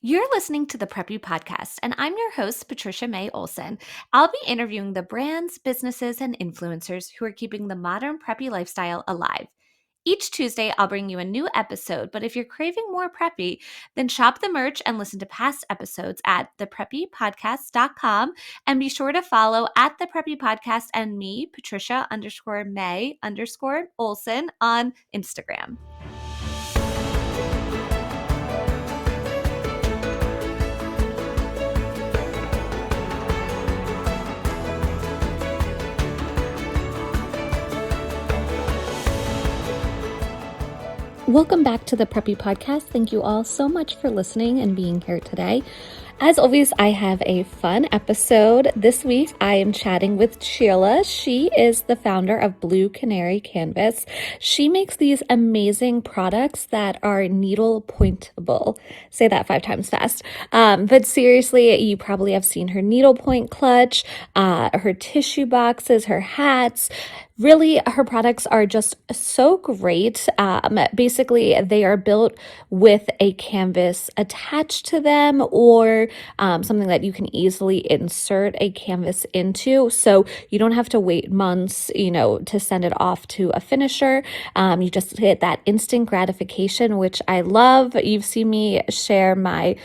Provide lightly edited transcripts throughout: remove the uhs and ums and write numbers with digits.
You're listening to the Preppy podcast, and I'm your host, Patricia May Olson. I'll be interviewing the brands, businesses, and influencers who are keeping the modern preppy lifestyle alive. Each Tuesday, I'll bring you a new episode, but if you're craving more preppy, then shop the merch and listen to past episodes at thepreppypodcast.com. And be sure to follow at the Preppy Podcast and me, Patricia_May_Olson on Instagram. Welcome back to the Preppy Podcast. Thank you all so much for listening and being here today. As always, I have a fun episode. This week, I am chatting with Sheila. She is the founder of Canary Canvas. She makes these amazing products that are needlepointable. Say that 5 times fast. But seriously, you probably have seen her needlepoint clutch, her tissue boxes, her hats. Really, her products are just so great. Basically, they are built with a canvas attached to them or something that you can easily insert a canvas into. So you don't have to wait months, to send it off to a finisher. You just get that instant gratification, which I love. You've seen me share my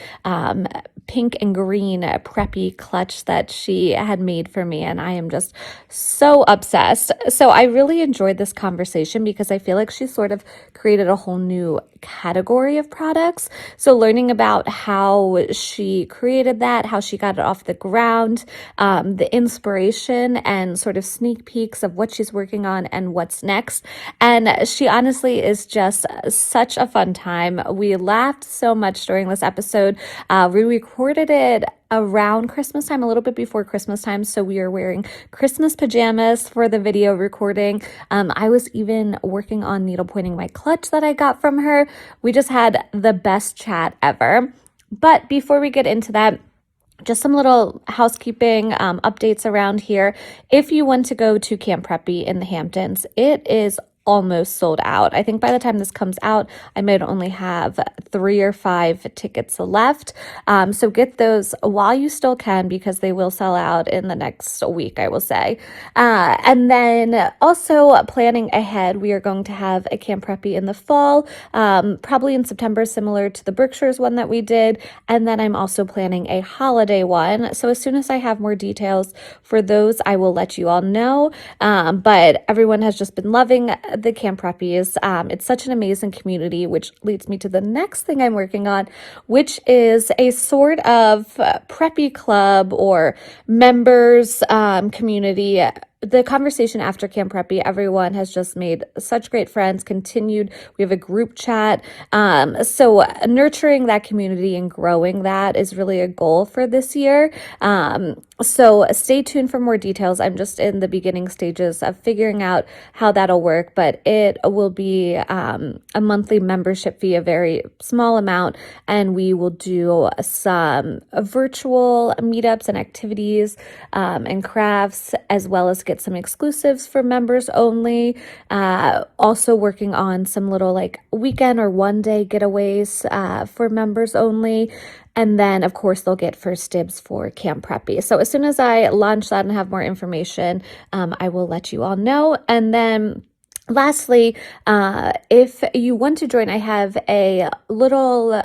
pink and green preppy clutch that she had made for me, and I am just so obsessed. So I really enjoyed this conversation because I feel like she sort of created a whole new category of products. So learning about how she created that, how she got it off the ground, the inspiration and sort of sneak peeks of what she's working on and what's next. And she honestly is just such a fun time. We laughed so much during this episode. We recorded it around Christmas time, a little bit before Christmas time. So we are wearing Christmas pajamas for the video recording. I was even working on needlepointing my clutch that I got from her. We just had the best chat ever. But before we get into that, just some little housekeeping updates around here. If you want to go to Camp Preppy in the Hamptons, it is almost sold out. I think by the time this comes out, I might only have 3 or 5 tickets left. So get those while you still can because they will sell out in the next week, I will say. And then also planning ahead, we are going to have a Camp Preppy in the fall, probably in September, similar to the Berkshires one that we did. And then I'm also planning a holiday one. So as soon as I have more details for those, I will let you all know. But everyone has just been loving the Camp Preppies. It's such an amazing community, which leads me to the next thing I'm working on, which is a sort of preppy club or members community. The conversation after Camp Preppy, everyone has just made such great friends, continued. We have a group chat. So nurturing that community and growing that is really a goal for this year. So stay tuned for more details. I'm just in the beginning stages of figuring out how that'll work, but it will be a monthly membership fee, a very small amount, and we will do some virtual meetups and activities and crafts, as well as get some exclusives for members only. Also working on some little weekend or one day getaways for members only. And then, of course, they'll get first dibs for Camp Preppy. So as soon as I launch that and have more information, I will let you all know. And then lastly, if you want to join, I have a little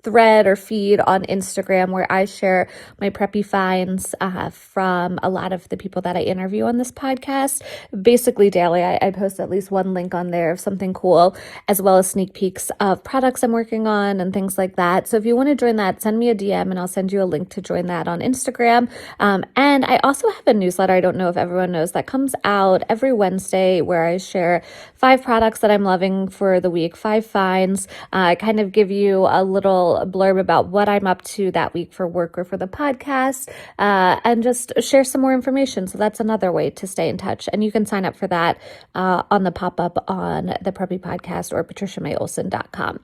thread or feed on Instagram where I share my preppy finds from a lot of the people that I interview on this podcast. Basically daily, I post at least one link on there of something cool, as well as sneak peeks of products I'm working on and things like that. So if you want to join that, send me a DM and I'll send you a link to join that on Instagram. And I also have a newsletter, I don't know if everyone knows, that comes out every Wednesday where I share 5 products that I'm loving for the week, 5 finds. I kind of give you a little blurb about what I'm up to that week for work or for the podcast, and just share some more information. So that's another way to stay in touch. And you can sign up for that on the pop-up on the Preppy Podcast or patriciamayolson.com.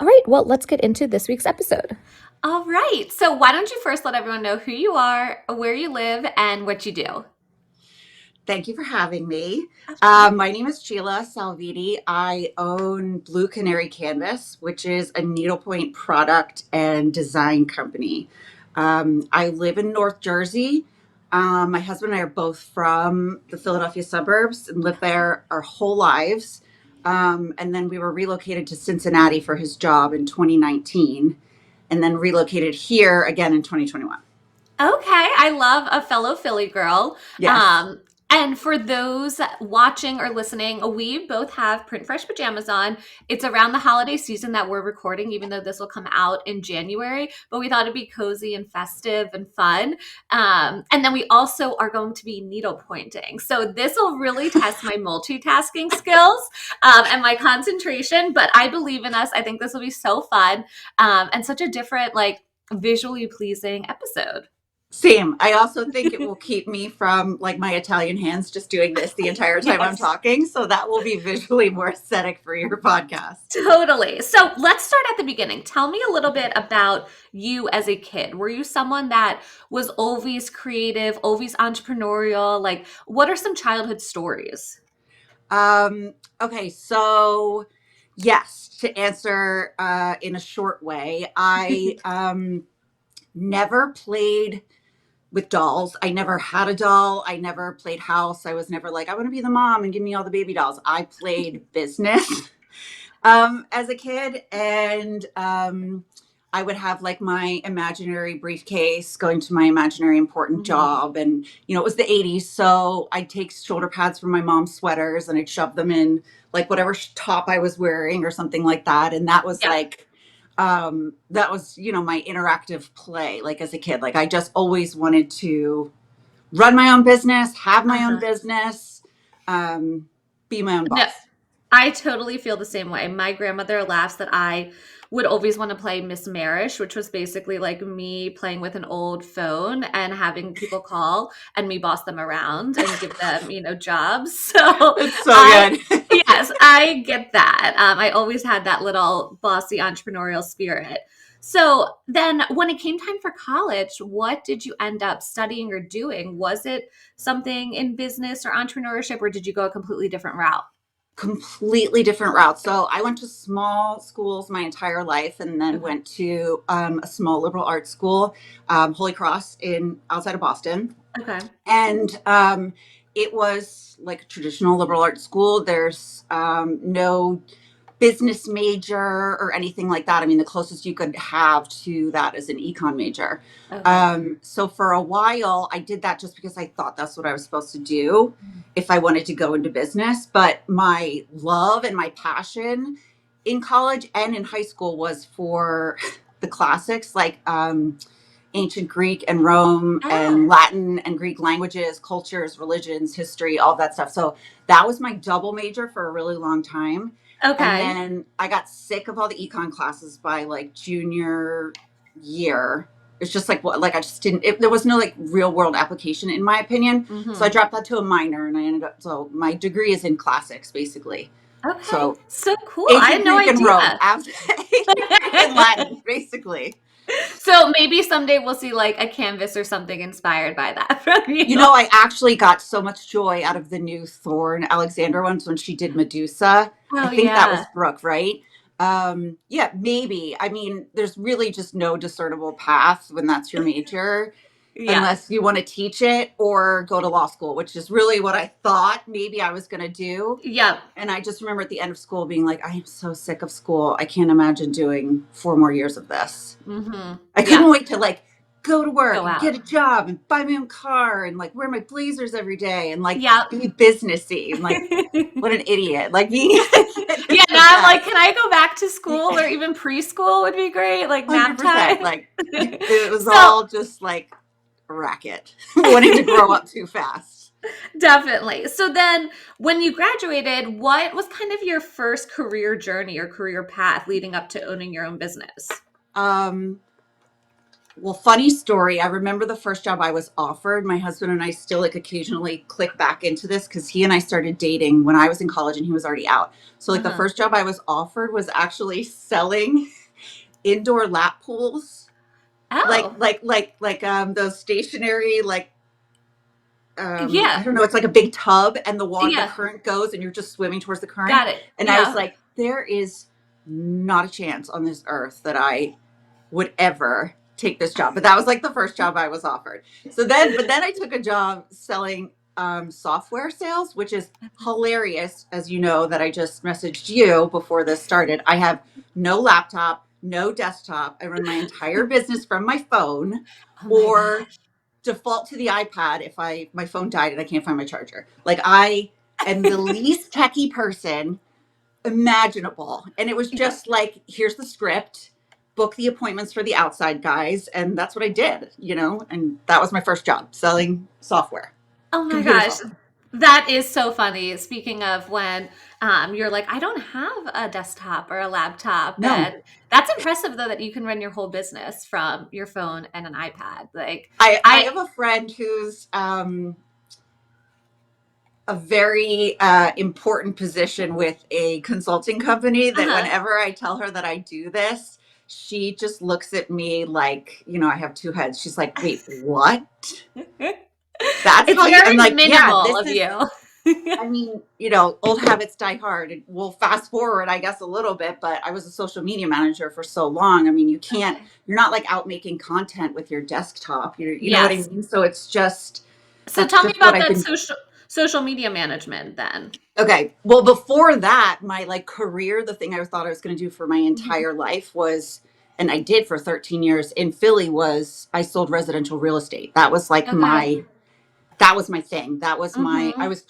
All right, well, let's get into this week's episode. All right, so why don't you first let everyone know who you are, where you live, and what you do? Thank you for having me. Of course. My name is Sheila Salviti. I own Blue Canary Canvas, which is a needlepoint product and design company. I live in North Jersey. My husband and I are both from the Philadelphia suburbs and lived there our whole lives. And then we were relocated to Cincinnati for his job in 2019, and then relocated here again in 2021. Okay, I love a fellow Philly girl. Yes. Um, and for those watching or listening, we both have print fresh pajamas on. It's around the holiday season that we're recording, even though this will come out in January. But we thought it'd be cozy and festive and fun. And then we also are going to be needle pointing. So this will really test my multitasking skills and my concentration. But I believe in us. I think this will be so fun and such a different, like, visually pleasing episode. Same. I also think it will keep me from like my Italian hands just doing this the entire time I'm Yes, talking. So that will be visually more aesthetic for your podcast. totally. So let's start at the beginning. Tell me a little bit about you as a kid. Were you someone that was always creative, always entrepreneurial? Like, what are some childhood stories? Okay, so yes, to answer in a short way, I never played with dolls. I never had a doll. I never played house. I was never like, I want to be the mom and give me all the baby dolls. I played business. As a kid, and I would have like my imaginary briefcase going to my imaginary important Mhm. job. And it was the 80s, so I'd take shoulder pads from my mom's sweaters and I'd shove them in like whatever top I was wearing or something like that. And that was Yeah. like that was my interactive play, like as a kid. Like I just always wanted to run my own business, have my own Uh-huh. business, be my own No, boss. I totally feel the same way. My grandmother laughs that I would always want to play Miss Marish, which was basically like me playing with an old phone and having people call and me boss them around and give them, jobs. So It's so I, good. yes, I get that. I always had that little bossy entrepreneurial spirit. So then when it came time for college, what did you end up studying or doing? Was it something in business or entrepreneurship, or did you go a completely different route? Completely different route. So I went to small schools my entire life, and then Okay. went to a small liberal arts school, Holy Cross in outside of Boston, Okay. and it was like a traditional liberal arts school. There's no business major or anything like that. I mean, the closest you could have to that is an econ major. Okay. So for a while, I did that just because I thought that's what I was supposed to do if I wanted to go into business. But my love and my passion in college and in high school was for the classics, like ancient Greek and Rome and Oh, Latin and Greek languages, cultures, religions, history, all that stuff. So that was my double major for a really long time. And okay. then I got sick of all the econ classes by like junior year. It's just like what, like I just didn't, there was no like real world application in my opinion. So I Mhm. dropped that to a minor, and I ended up, so my degree is in classics basically. Okay. So So cool. I ancient had no Greek and Rome, idea. ancient Greek and Latin, basically. So maybe someday we'll see like a canvas or something inspired by that from you. I actually got so much joy out of the new Thorne Alexander ones when she did Medusa. I Oh think that was yeah. Brooke, right? Yeah, maybe. I mean, there's really just no discernible path when that's your major, Yeah. unless you want to teach it or go to law school, which is really what I thought maybe I was going to do. Yep. And I just remember at the end of school being like, I am so sick of school. I can't imagine doing 4 more years of this. Mhm. I Yeah. couldn't wait to like go to work Go and out. get a job and buy my own car and like wear my blazers every day and like Yep. be businessy and like what an idiot. Like being a kid Yeah, is the now I'm like, can best. I go back to school or even preschool would be great, like nap 100%. time. Like it was So all just like a racket, wanting to grow up too fast. definitely. So then when you graduated, what was kind of your first career journey or career path leading up to owning your own business? Um, Well, funny story. I remember the first job I was offered. My husband and I still like occasionally click back into this because he and I started dating when I was in college and he was already out. So like the Uh-huh. first job I was offered was actually selling indoor lap pools, like Oh, those stationary like Yeah. I don't know, it's like a big tub and the Yeah. current goes and you're just swimming towards the current. Got it. And I was Yeah. like, there is not a chance on this earth that I would ever take this job. But that was like the first job I was offered. But then I took a job selling software sales, which is hilarious. As you know, that I just messaged you before this started. I have no laptop, no desktop. I run my entire business from my phone Oh my or gosh. default to the iPad if my phone died and I can't find my charger. Like I am the least techie person imaginable. And it was Yeah. just like, here's the script, book the appointments for the outside guys. And that's what I did, and that was my first job selling software, Oh my computer gosh. software. That is so funny. Speaking of when you're like, I don't have a desktop or a laptop. No, And that's impressive though that you can run your whole business from your phone and an iPad. Like I I have a friend who's a very important position with a consulting company that uh-huh. whenever I tell her that I do this, she just looks at me like, I have two heads. She's like, wait, what? That's It's how you, I'm very like, yeah, minimal this of is, you. I mean, old habits die hard. We'll fast forward, I guess, a little bit, but I was a social media manager for so long. I mean, Okay. you're not like out making content with your desktop. You know what I Yes. mean? So So that's tell me just what about I've that been. social media management then. Okay. Well, before that, my like career, the thing I thought I was going to do for my Mhm. entire life was, and I did for 13 years in Philly, was I sold residential real estate. That was like Okay. that was my thing. I Mhm. was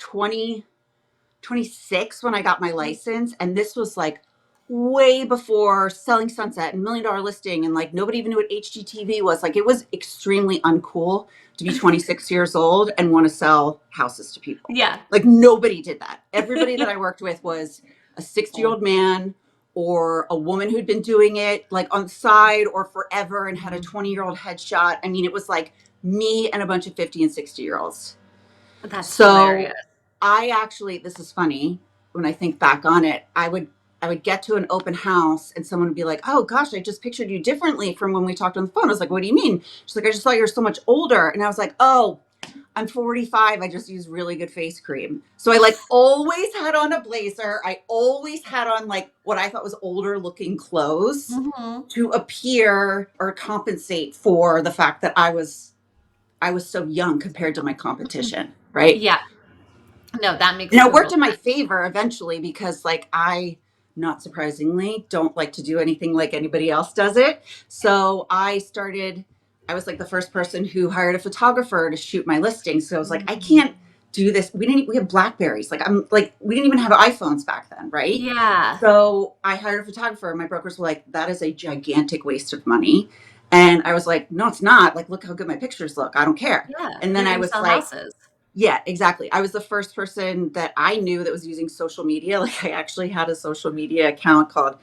26 when I got my license. And this was like way before Selling Sunset and $1 Million Listing. And like nobody even knew what HGTV was. Like it was extremely uncool to be 26 years old and want to sell houses to people. Yeah. Like nobody did that. Everybody that I worked with was a 60-year-old Old. man or a woman who'd been doing it like on the side or forever and had a Mhm. 20-year-old headshot. I mean, it was like me and a bunch of 50 and 60-year-olds. That's hilarious. So I actually, this is funny when I think back on it. I would get to an open house and someone would be like, "Oh gosh, I just pictured you differently from when we talked on the phone." I was like, "What do you mean?" She's like, "I just thought you were so much older." And I was like, "Oh, I'm 45. I just use really good face cream." So I like always had on a blazer. I always had on like what I thought was older looking clothes Mhm. to appear or compensate for the fact that I was so young compared to my competition, right? Yeah. No, that makes And it worked total in my sense. favor eventually because like not surprisingly, don't like to do anything like anybody else does it. So I was like the first person who hired a photographer to shoot my listings. So I was like, I Mhm. can't do this. We have Blackberries. Like I'm like, we didn't even have iPhones back then, right? Yeah. So I hired a photographer and my brokers were like, that is a gigantic waste of money. And I was like, no, it's not. Like, look how good my pictures look. I don't care. Yeah. And then You're I gonna was sell like, houses. yeah, exactly. I was the first person that I knew that was using social media. Like I actually had a social media account called,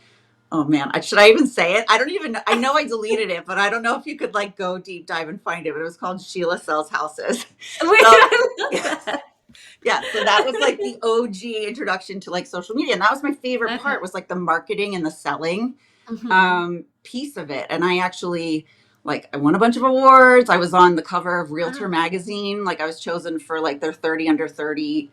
oh man, should I even say it? I don't even, I know I deleted it, but I don't know if you could like go deep dive and find it, but it was called Sheila Sells Houses. Wait, So I love yeah, that. yeah. So that was like the OG introduction to like social media. And that was my favorite Okay. part was like the marketing and the selling Mhm. piece of it. And I actually like I won a bunch of awards. I was on the cover of Realtor Wow. magazine. Like I was chosen for like their 30 under 30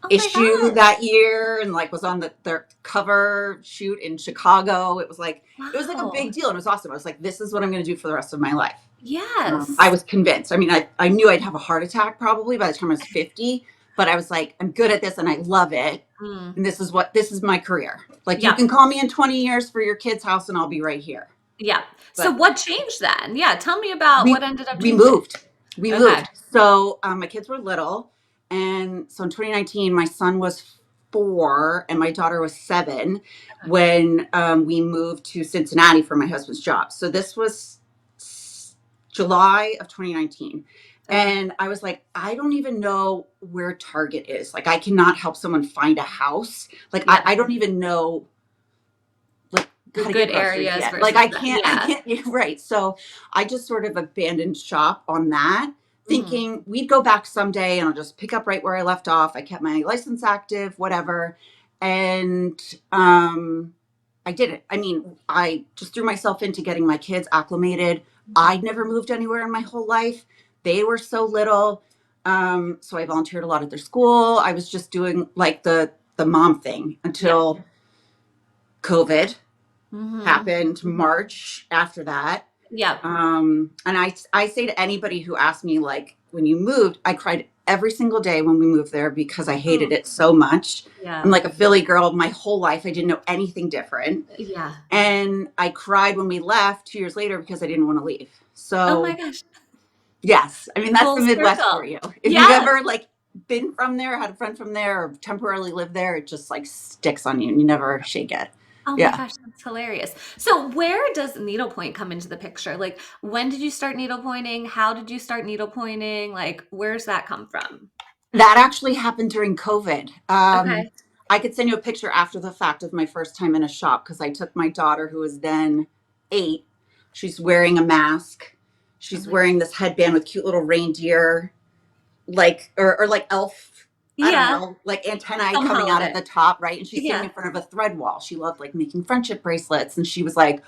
Oh my issue that gosh. year and like was on their cover shoot in Chicago. It was like a Wow. big deal and it was awesome. I was like, this is what I'm going to do for the rest of my life. I Yes. was convinced. I mean, I knew I'd have a heart attack probably by the time I was 50, but I was like, I'm good at this and I love it. Mm. And this is my career. Like you Yeah. can call me in 20 years for your kid's house and I'll be right here. Yeah. So But what changed then? Yeah, tell me about what we ended up we changing. moved. We Okay. moved. So my kids were little, and so in 2019, my son was 4 and my daughter was 7 Okay. when we moved to Cincinnati for my husband's job. So this was July of 2019. Okay. And I was like, I don't even know where Target is. Like, I cannot help someone find a house. Like, I, Yeah. I don't even know like The how to get good groceries areas yet. Like versus I the can't, I yeah. can't, right. So I just sort of abandoned shop on that, Mhm. thinking we'd go back someday and I'll just pick up right where I left off. I kept my license active, whatever. And I did it. I mean, I just threw myself into getting my kids acclimated. Mhm. I'd never moved anywhere in my whole life. They were so little. So I volunteered a lot at their school. I was just doing like the mom thing Yeah. until COVID Mm-hmm. happened March after that. Yep. And I say to anybody who asks me, like, when you moved, I cried every single day when we moved there because I hated Mm. it so much. I'm Yeah. like a Philly girl my whole life. I didn't know anything different. Yeah. And I cried when we left 2 years later because I didn't want to leave. Oh my So, gosh. yes, I mean, that's Full the Midwest for circle. you. If you've Yes. ever like been from there, had a friend from there, or temporarily lived there, it just like sticks on you and you never shake it. Oh my Yeah. gosh, that's hilarious. So where does needlepoint come into the picture? Like, when did you start needlepointing? How did you start needlepointing? Like, where's that come from? That actually happened during COVID. Okay. I could send you a picture after the fact of my first time in a shop because I took my daughter, who was then 8. She's wearing a mask. Oh She's my gosh. wearing this headband with cute little reindeer, like, or like elf, I don't Yeah, know, like antennae some coming out holiday. of the top, right? And she's sitting Yeah. in front of a thread wall. She loved like making friendship bracelets. And she was like,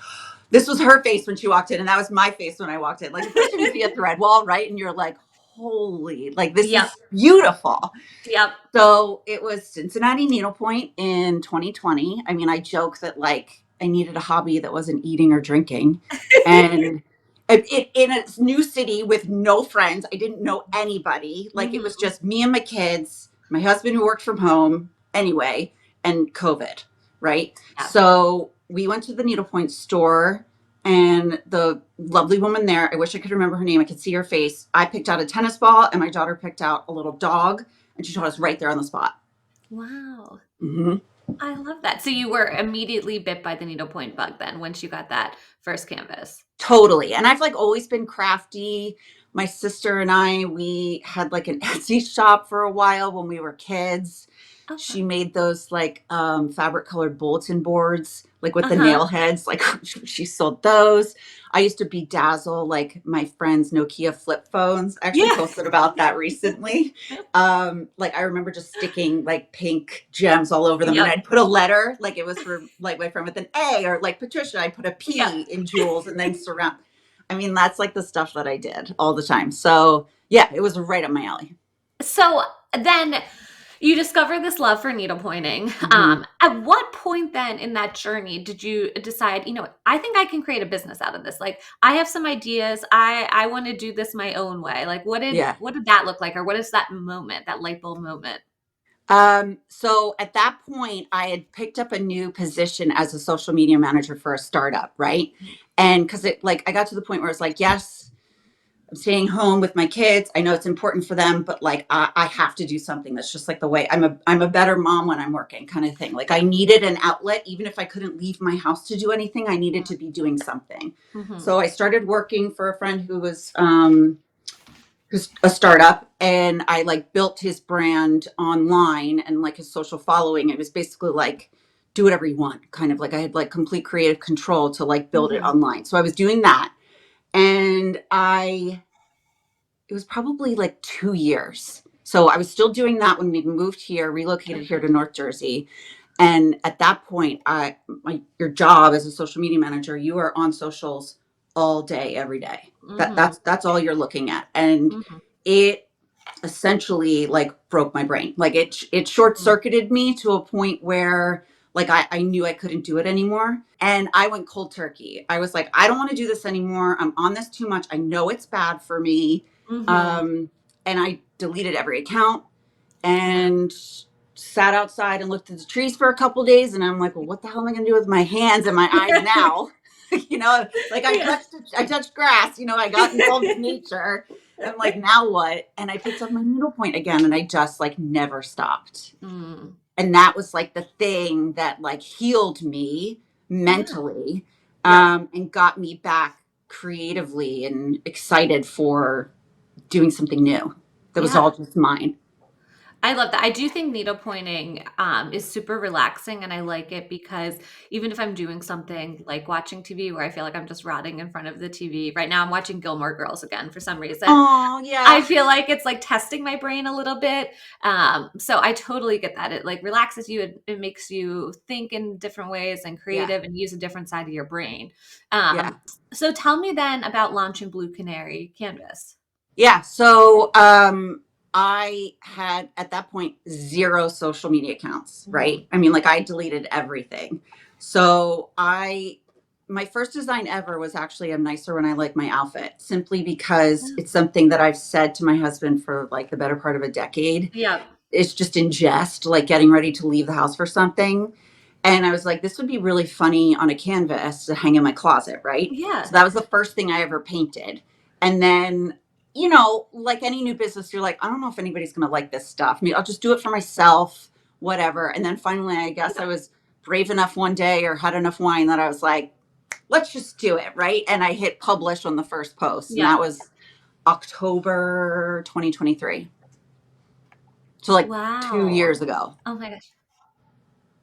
this was her face when she walked in, and that was my face when I walked in. Like, at first, you see a thread wall, right? And you're like, holy, like, this Yep. is beautiful. Yep. So it was Cincinnati Needlepoint in 2020. I mean, I joke that like I needed a hobby that wasn't eating or drinking. And in a new city with no friends, I didn't know anybody. Like it was Hmm. just me and my kids, my husband who worked from home anyway, and COVID, right? Yeah. So we went to the needlepoint store, and the lovely woman there, I wish I could remember her name, I could see her face. I picked out a tennis ball, and my daughter picked out a little dog, and she told us right there on the spot. Wow. Hmm. I love that. So you were immediately bit by the needlepoint bug then once you got that first canvas. Totally. And I've like always been crafty. My sister and I, we had like an Etsy shop for a while when we were kids. Oh, She fun. made those like fabric colored bulletin boards, like with the Uh-huh. nail heads. Like she sold those. I used to bedazzle like my friend's Nokia flip phones. I actually Yeah. posted about that recently. Like I remember just sticking like pink gems all over them, and Yep. I'd put a letter, like it was for like my friend with an A, or like Patricia, I'd put a Yep. P in jewels and then surround. I mean, that's like the stuff that I did all the time. So yeah, it was right up my alley. So then you discover this love for needlepointing. Hmm. At what point then in that journey did you decide, I think I can create a business out of this? Like, I have some ideas. I want to do this my own way. Like, Yeah. what did that look like, or what is that moment, that light bulb moment? So at that point, I had picked up a new position as a social media manager for a startup, right? And because it like I got to the point where it's like, yes, I'm staying home with my kids. I know it's important for them, but like I have to do something that's just like the way I'm a better mom when I'm working, kind of thing. Like I needed an outlet, even if I couldn't leave my house to do anything, I needed to be doing something. Mm-hmm. So I started working for a friend who's a startup, and I like built his brand online and like his social following. It was basically like do whatever you want, kind of like I had like complete creative control to like build it Mm-hmm. online. So I was doing that, and I it was probably like 2 years. So I was still doing that when we moved here, relocated here Okay. to North Jersey. And at that point, your job as a social media manager, you are on socials all day, every day. Mm-hmm. That's all you're looking at. And Mm-hmm. it essentially like broke my brain. Like it short circuited me to a point where like I knew I couldn't do it anymore. And I went cold turkey. I was like, I don't want to do this anymore. I'm on this too much. I know it's bad for me. Mm-hmm. Um, and I deleted every account Wow. and sat outside and looked at the trees for a couple days. And I'm like, well, what the hell am I going to do with my hands and my eyes now? Like Yeah. I touched grass, I got involved with nature. I'm like, now what? And I picked up my needlepoint again, and I just like never stopped. Mm. And that was like the thing that like healed me Yeah. mentally, Yep. and got me back creatively and excited for doing something new that was Yeah. all just mine. I love that. I do think needlepointing is super relaxing, and I like it because even if I'm doing something like watching TV where I feel like I'm just rotting in front of the TV, right now I'm watching Gilmore Girls again for some reason. Oh I yeah. feel like it's like testing my brain a little bit. So I totally get that. It like relaxes you. It makes you think in different ways and Yeah. creative and use a different side of your brain. Yeah. So tell me then about launching Blue Canary Canvas. Yeah. So I had at that point zero social media accounts, Mhm. right? I mean, like I deleted everything. So my first design ever was actually I'm nicer when I like my outfit, simply because it's something that I've said to my husband for like the better part of a decade. Yeah. It's just in jest, like getting ready to leave the house for something. And I was like, this would be really funny on a canvas to hang in my closet, right? So Yeah. that was the first thing I ever painted. And then, like any new business, you're like, I don't know if anybody's going to like this stuff. I mean, I'll just do it for myself, whatever. And then finally, I guess I was brave enough one day or had enough wine that I was like, let's just do it, right? And I hit publish on the first post, and Yeah. that was October 2023. So like 2 years Wow. ago. Oh my gosh.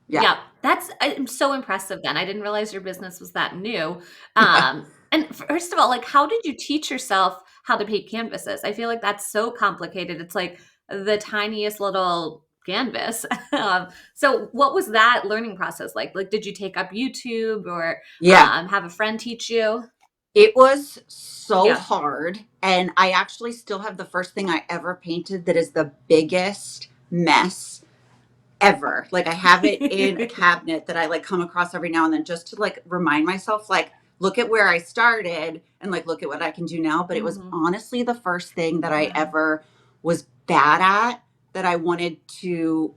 Yeah. Yeah, I'm so impressive then. I didn't realize your business was that new. Yeah. And first of all, like, how did you teach yourself how to paint canvases? I feel like that's so complicated. It's like the tiniest little canvas. So what was that learning process like? Like, did you take up YouTube or Yeah. have a friend teach you? It was so Yeah. hard. And I actually still have the first thing I ever painted that is the biggest mess ever. Like I have it in a cabinet that I like come across every now and then just to like remind myself, like, look at where I started and like look at what I can do now. But it was Hmm. honestly the first thing that I Wow. ever was bad at that I wanted to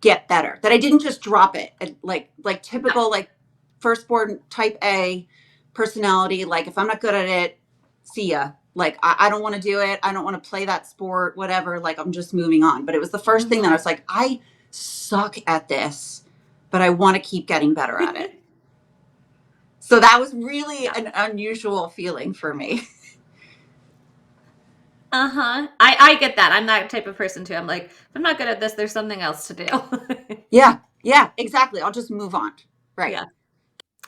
get better, that I didn't just drop it. Like Yeah. typical like firstborn type A personality. Like if I'm not good at it, see ya. Like I don't want to do it. I don't want to play that sport, whatever. Like I'm just moving on. But it was the first thing that I Hmm. was like, I suck at this, but I want to keep getting better at it. So that was really Yeah. an unusual feeling for me. Uh-huh. I get that. I'm that type of person too. I'm like, if I'm not good at this, there's something else to do. Yeah. Yeah, exactly. I'll just move on. Right. Yeah.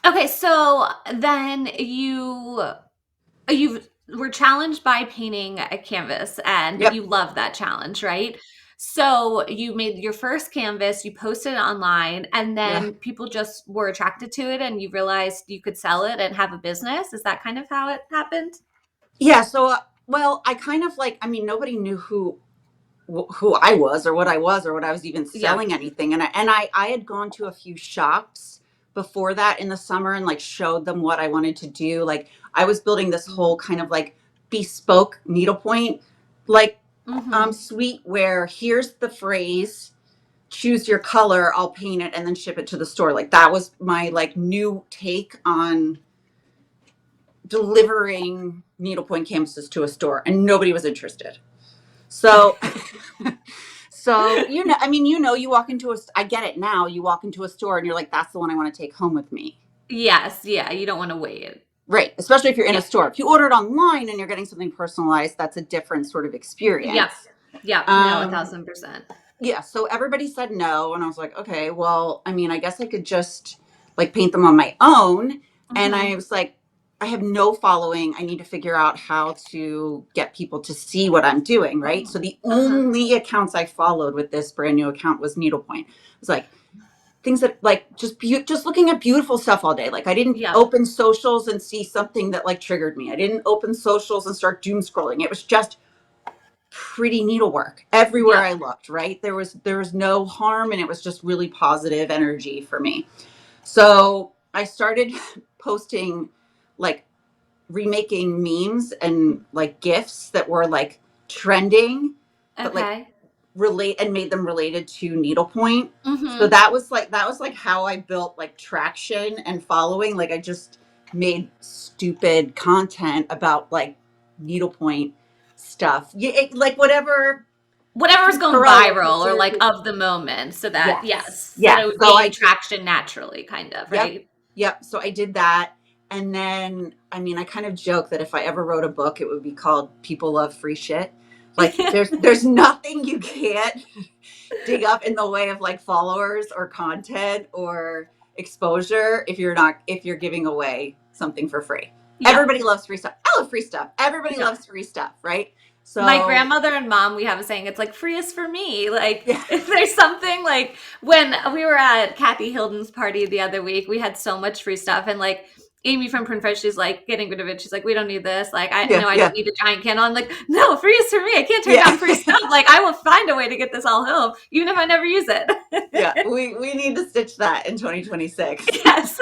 Okay, so then you were challenged by painting a canvas and Yep. you love that challenge, right? So you made your first canvas, you posted it online, and Yeah. then people just were attracted to it and you realized you could sell it and have a business. Is that kind of how it happened? Yeah. So, well, I kind of like, I mean, nobody knew who I was or what I was or what I was even Yeah. selling anything. And I had gone to a few shops before that in the summer and like showed them what I wanted to do. Like I was building this whole kind of like bespoke needlepoint like Mm-hmm. suite where here's the phrase, choose your color, I'll paint it and then ship it to the store. Like that was my like new take on delivering needlepoint canvases to a store, and nobody was interested. So so, I mean, you walk into I get it now. You walk into a store and you're like, that's the one I want to take home with me. Yes, yeah, you don't want to wait. Right. Especially if you're in a Yeah. store. If you order it online and you're getting something personalized, that's a different sort of Yep. experience. Yep. No, Um, 1,000%. yeah. So everybody said no. And I was like, okay, well, I mean, I guess I could just like paint them on my own. And I Mm-hmm. was like, I have no following. I need to figure out how to get people to see what I'm doing. Right. So the Uh-huh. only accounts I followed with this brand new account was needlepoint. It was like, things that like just looking at beautiful stuff all day. Like I didn't Yep. open socials and see something that like triggered me. I didn't open socials and start doom scrolling. It was just pretty needlework everywhere Yep. I looked, right? There was no harm, and it was just really positive energy for me. So I started posting like remaking memes and like gifs that were like trending, but like Okay. relate and made them related to needlepoint. So Mm-hmm. that was like how I built like traction and following. Like I just made stupid content about like needlepoint stuff. Yeah, like whatever Whatever's keeps the going roller viral or coaster. like of the moment, so that Yes. yes, so that Yeah. it would So I gain just traction naturally, kind of, Yep. right? Yep. So I did that. And then, I mean, I kind of joke that if I ever wrote a book, it would be called People Love Free Shit. Like there's nothing you can't dig up in the way of like followers or content or exposure if you're giving away something for free. Yeah. Everybody loves free stuff. I love free stuff. Everybody Yeah. loves free stuff, right? My So, grandmother and mom, we have a saying, it's like free is for me. Like yeah. if there's something like when we were at Kathy Hilton's party the other week, we had so much free stuff and like Amy from Print she's like getting rid of it. She's like, we don't need this. Like, I Yeah, know I don't yeah, need a giant candle. I'm like, no, free is for me. I can't turn yeah. down free stuff. Like, I will find a way to get this all home, even if I never use Yeah, it. we need to stitch that in 2026. Yes.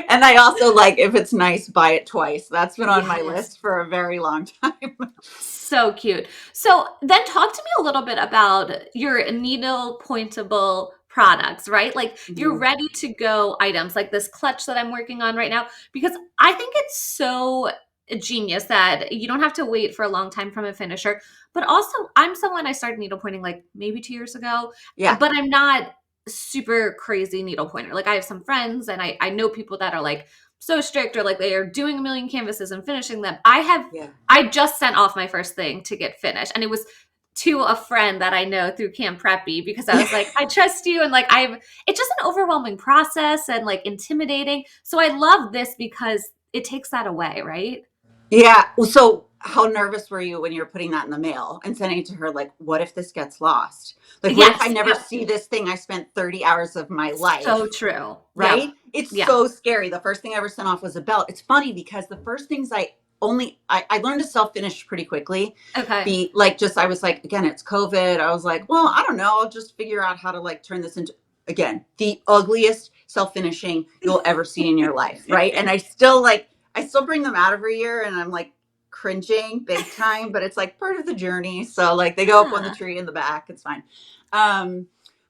And I also like, if it's nice, buy it twice. That's been on my Yes. list for a very long time. So cute. So then talk to me a little bit about your needle pointable products, right? Like your Mhm. ready to go items like this clutch that I'm working on right now, because I think it's so genius that you don't have to wait for a long time from a finisher. But also, I'm someone, I started needle pointing like maybe 2 years ago, Yeah, but I'm not super crazy needle pointer. Like I have some friends and I know people that are like so strict or like they are doing a million canvases and finishing them. yeah. I just sent off my first thing to get finished, and it was to a friend that I know through Camp Preppy because I was like, I trust you, and like it's just an overwhelming process and like intimidating. So I love this because it takes that away, right? Yeah. Well, so how nervous were you when you were putting that in the mail and sending it to her? Like, what if this gets lost? Like, what if I Yes. never Yep. see this thing I spent 30 hours of my So life? true. Yep. Right? It's Yeah. so scary. The first thing I ever sent off was a belt. It's funny because the first things I learned to self finish pretty quickly. Okay. Be like, just, I was like, again, it's COVID. I was like, well, I don't know. I'll just figure out how to like turn this into, again, the ugliest self finishing you'll ever see in your life. Right. And I still bring them out every year and I'm like cringing big time, but it's like part of the journey. So like they go up on the Yeah. tree in the back. It's fine.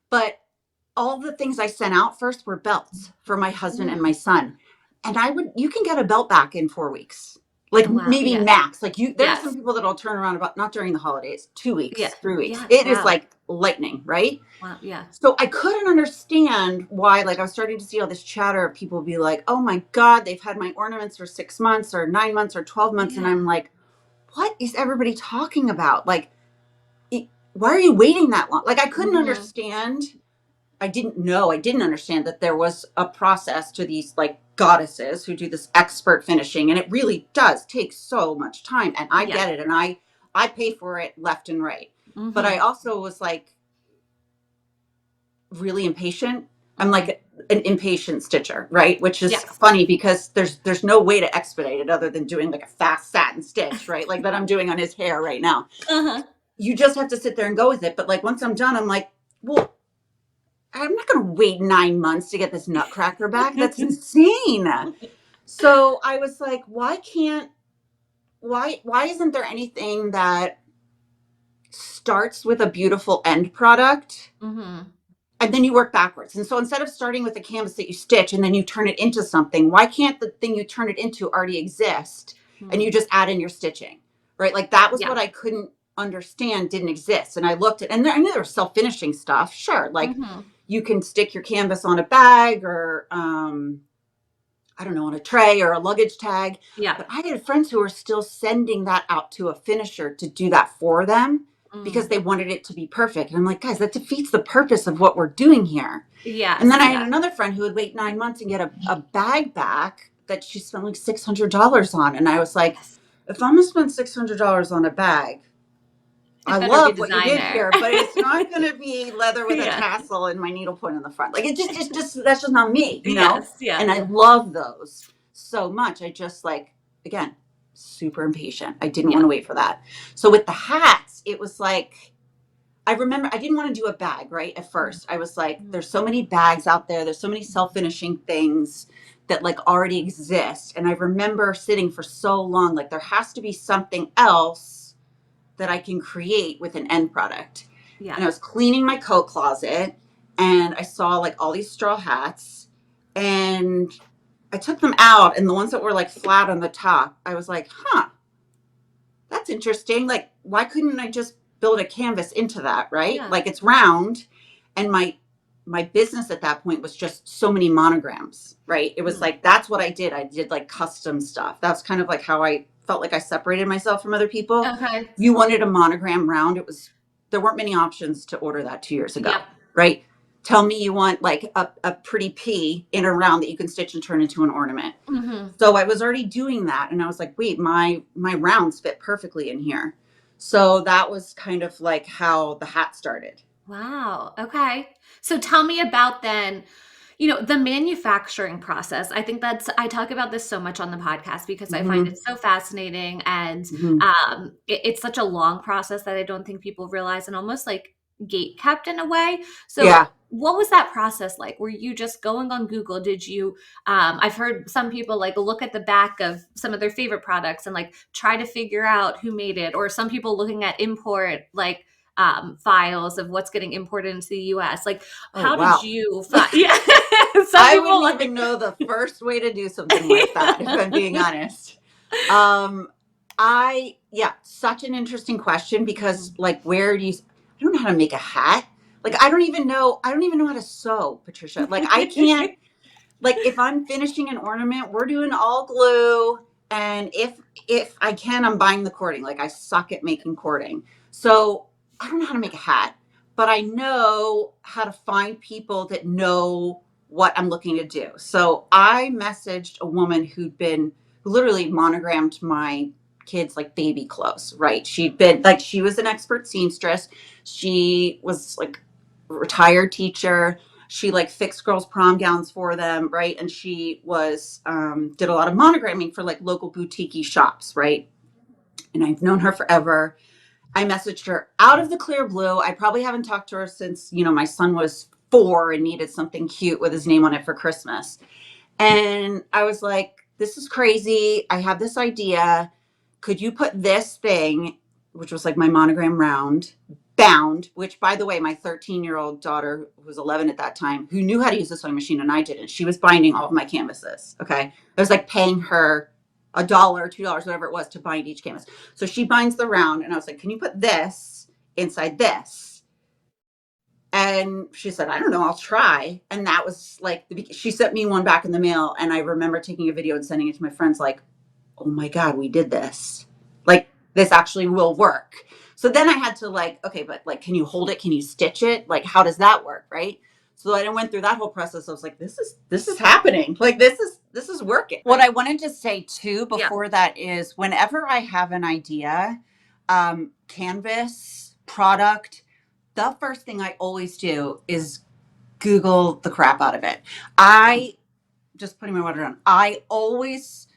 But all the things I sent out first were belts for my husband and my Mm. son. And you can get a belt back in 4 weeks, like Oh, wow. maybe Yes. max. There are some Yes. people that'll turn around about, not during the holidays, Yeah. 2 weeks, 3 weeks. Yes. It is Wow. like lightning, right? Wow. Yeah. So I couldn't understand why, like, I was starting to see all this chatter of people be like, oh my God, they've had my ornaments for 6 months or 9 months or 12 months. And Yeah. I'm like, what is everybody talking about? Like, why are you waiting that long? Like, I couldn't Hmm. understand. I didn't understand that there was a process to these like goddesses who do this expert finishing. And it really does take so much time. And I Yeah. get it. And I pay for it left and right. But I Hmm. also was like really impatient. I'm Hmm. like an impatient stitcher, right? Which is Yes. funny because there's no way to expedite it other than doing like a fast satin stitch, right? Like that I'm doing on his hair right now. Uh-huh. You just have to sit there and go with it. But like once I'm done, I'm like, well, I'm not going to wait 9 months to get this nutcracker back. That's insane. So I was like, why isn't there anything that starts with a beautiful end product Hmm. and then you work backwards? And so instead of starting with a canvas that you stitch and then you turn it into something, why can't the thing you turn it into already exist and you just add in your stitching, right? Like that was Yeah. what I couldn't understand didn't exist. And I looked at, and I knew there was self-finishing stuff. Sure. Like Hmm. you can stick your canvas on a bag or, I don't know, on a tray or a luggage tag. Yeah. But I had friends who were still sending that out to a finisher to do that for them because Mm. they wanted it to be perfect. And I'm like, guys, that defeats the purpose of what we're doing here. And Yes. then I had Yeah. another friend who would wait 9 months and get a bag back that she spent like $600 on. And I was like, Yes. if I'm going to spend $600 on a bag, I It better be love what you did designer. here, but it's not going to be leather with a Yeah. tassel and my needlepoint in the front. Like that's just not me, you know? Yes. Yeah. And I love those so much. I just like, again, super impatient. I didn't want Yeah. to wait for that. So with the hats, it was like, I remember I didn't want to do a bag, right? At first, I was like, Mhm. there's so many bags out there. There's so many self-finishing things that like already exist. And I remember sitting for so long, like there has to be something else that I can create with an end product. Yeah. And I was cleaning my coat closet and I saw like all these straw hats and I took them out and the ones that were like flat on the top, I was like, huh, that's interesting. Like, why couldn't I just build a canvas into that, right? Yeah. Like it's round and my business at that point was just so many monograms, right? It was Mm. like that's what I did. I did like custom stuff. That's kind of like how I felt like I separated myself from other people. Okay. You wanted a monogram round. There weren't many options to order that 2 years ago, Yep. right? Tell me you want like a pretty pea in a round that you can stitch and turn into an ornament. Hmm. So I was already doing that and I was like, wait, my rounds fit perfectly in here. So that was kind of like how the hat started. Wow. Okay. So tell me about then, The manufacturing process, I talk about this so much on the podcast because I find Mm-hmm. it so fascinating. And Mm-hmm. it's such a long process that I don't think people realize, and almost like gate kept in a way. Yeah. So what was that process like? Were you just going on Google? Did you, I've heard some people like look at the back of some of their favorite products and like try to figure out who made it, or some people looking at import, like files of what's getting imported into the US. Like, Oh, how did wow. you find? Yeah, some I people wouldn't like, even know the first way to do something like that, if I'm being honest. Um, yeah, such an interesting question because, like, where do you, I don't know how to make a hat. Like, I don't even know how to sew, Patricia. Like, I can't, like, if I'm finishing an ornament, we're doing all glue. And if I can, I'm buying the cording. Like, I suck at making cording. So I don't know how to make a hat, but I know how to find people that know what I'm looking to do. So I messaged a woman who literally monogrammed my kids like baby clothes, right? She'd been like, she was an expert seamstress. She was like a retired teacher. She like fixed girls prom gowns for them, right? And she was did a lot of monogramming for like local boutique shops, right? And I've known her forever. I messaged her out of the clear blue. I probably haven't talked to her since, my son was 4 and needed something cute with his name on it for Christmas. And I was like, this is crazy. I have this idea. Could you put this thing, which was like my monogram round, bound, which by the way, my 13-year-old daughter, who was 11 at that time, who knew how to use the sewing machine and I didn't, she was binding all of my canvases. Okay. I was like paying her $1, $2, whatever it was to bind each canvas. So she binds the round and I was like, can you put this inside this? And she said, I don't know, I'll try. And that was like, she sent me one back in the mail. And I remember taking a video and sending it to my friends, like, oh my God, we did this. Like, this actually will work. So then I had to like, okay, but like, can you hold it? Can you stitch it? Like, how does that work? Right. So I went through that whole process. I was like, this is happening. Like, this is working. What I wanted to say too, yeah. before that is whenever I have an idea, canvas product, the first thing I always do is Google the crap out of it. I just putting my water down. I always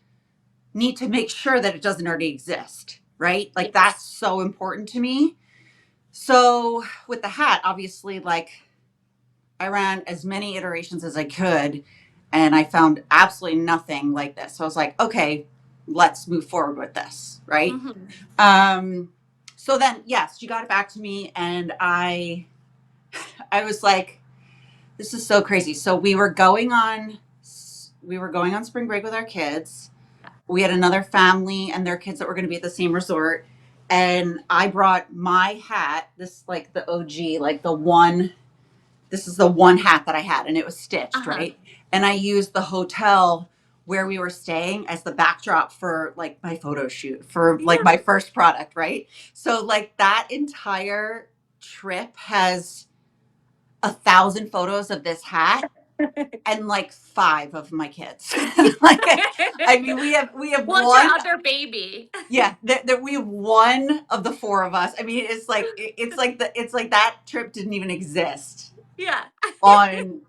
need to make sure that it doesn't already exist, right? Like that's so important to me. So with the hat, obviously, like I ran as many iterations as I could and I found absolutely nothing like this. So I was like, okay, let's move forward with this, right? Mm-hmm. So then, yes, she got it back to me and I was like, this is so crazy. So we were going on spring break with our kids. We had another family and their kids that were going to be at the same resort. And I brought my hat, this like the OG, like this is the one hat that I had and it was stitched, right? And I used the hotel where we were staying as the backdrop for like my photo shoot for like my first product, right? So like that entire trip has 1,000 photos of this hat and like 5 of my kids. Like, I mean, we have What's your one. other baby? Yeah, that we have one of the 4 of us. I mean, it's like that trip didn't even exist. Yeah. on